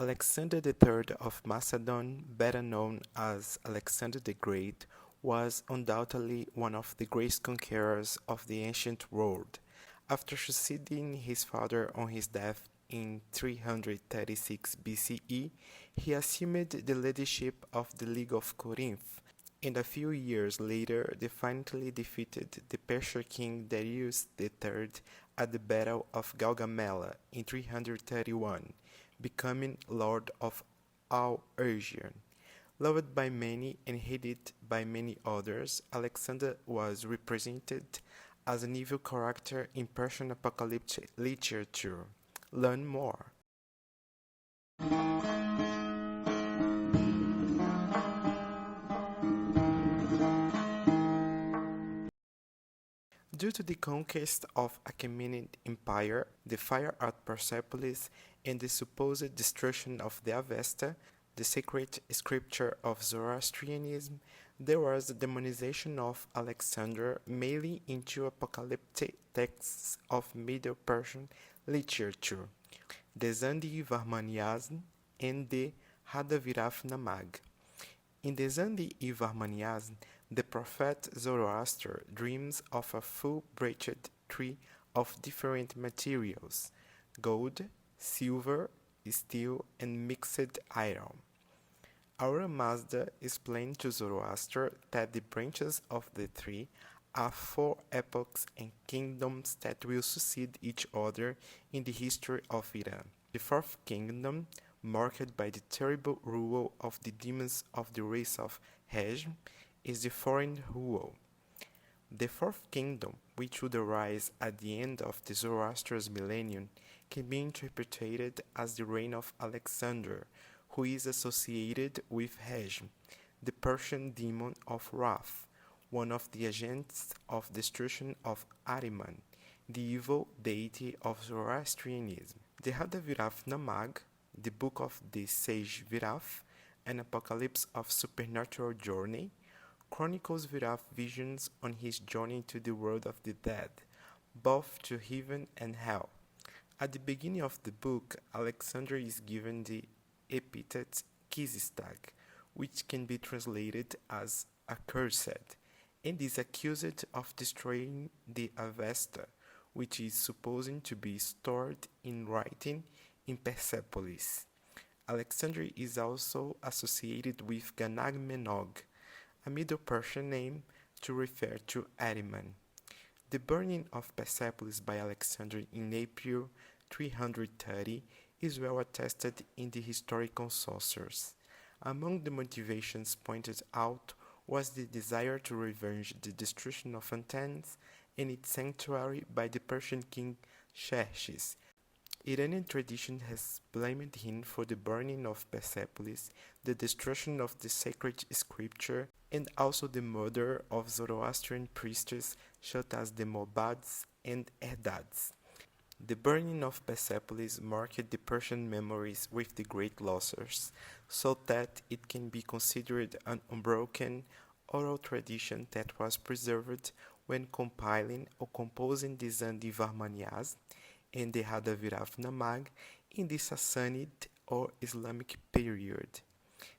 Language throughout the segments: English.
Alexander III of Macedon, better known as Alexander the Great, was undoubtedly one of the greatest conquerors of the ancient world. After succeeding his father on his death in 336 BCE, he assumed the leadership of the League of Corinth, and a few years later defiantly defeated the Persian king Darius III at the Battle of Gaugamela in 331, becoming Lord of all Asia. Loved by many and hated by many others, Alexander was represented as an evil character in Persian apocalyptic literature. Learn more. Due to the conquest of Achaemenid Empire, the fire at Persepolis, and the supposed destruction of the Avesta, the sacred scripture of Zoroastrianism, there was a demonization of Alexander, mainly into apocalyptic texts of Middle Persian literature, the Zandi Varmaniazm and the Hadavirafnamag. In the Zandi Varmaniazm, the prophet Zoroaster dreams of a full-branched tree of different materials: gold, silver, steel, and mixed iron. Ahura Mazda explained to Zoroaster that the branches of the tree are four epochs and kingdoms that will succeed each other in the history of Iran. The fourth kingdom, marked by the terrible rule of the demons of the race of Hejm, is the foreign rule. The fourth kingdom, which would arise at the end of the Zoroaster's millennium, can be interpreted as the reign of Alexander, who is associated with Hejm, the Persian demon of wrath, one of the agents of destruction of Ahriman, the evil deity of Zoroastrianism. The Hadavirafnamag, the book of the sage Viraf, an apocalypse of supernatural journey, chronicles Viraf's visions on his journey to the world of the dead, both to heaven and hell. At the beginning of the book, Alexander is given the epithet gizistag, which can be translated as accursed, and is accused of destroying the Avesta, which is supposed to be stored in writing in Persepolis. Alexander is also associated with Ganag-Menog, a Middle Persian name to refer to Ahriman. The burning of Persepolis by Alexander in April 330 is well attested in the historical sources. Among the motivations pointed out was the desire to revenge the destruction of Athens and its sanctuary by the Persian king Xerxes. Iranian tradition has blamed him for the burning of Persepolis, the destruction of the sacred scripture, and also the murder of Zoroastrian priests such as the Mobads and Erdads. The burning of Persepolis marked the Persian memories with the great losses, so that it can be considered an unbroken oral tradition that was preserved when compiling or composing the Zandi Varmaniazm and the Hadavirafnamag in the Sassanid or Islamic period.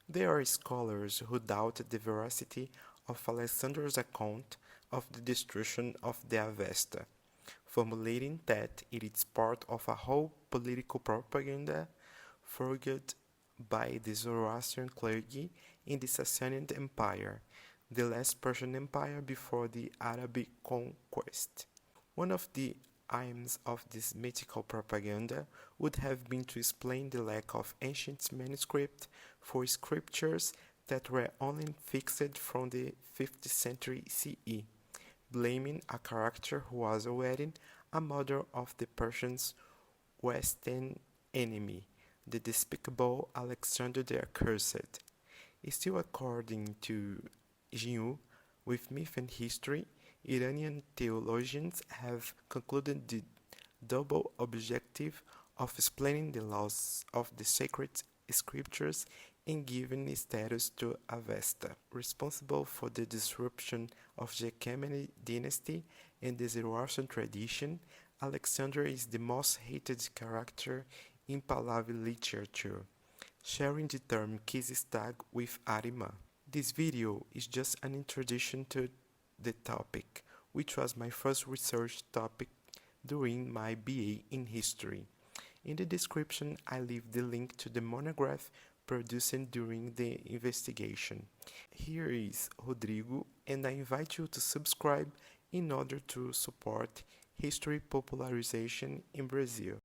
There are scholars who doubt the veracity of Alexander's account of the destruction of the Avesta, formulating that it is part of a whole political propaganda forged by the Zoroastrian clergy in the Sassanid Empire, the last Persian empire before the Arabic conquest. One of the aims of this mythical propaganda would have been to explain the lack of ancient manuscript for scriptures that were only fixed from the 5th century CE, blaming a character who was already a model of the Persians' western enemy, the despicable Alexander the Accursed. Still according to GIGNOux, with myth and history, Iranian theologians have concluded the double objective of explaining the laws of the sacred scriptures and giving status to Avesta, responsible for the disruption of the Achaemenid dynasty and the Zoroastrian tradition. Alexander is the most hated character in Pahlavi literature. sharing the term gizistag with Ahriman. This video is just an introduction to the topic, which was my first research topic during my BA in history. In the description, I leave the link to the monograph produced during the investigation. Here is Rodrigo, and I invite you to subscribe in order to support history popularization in Brazil.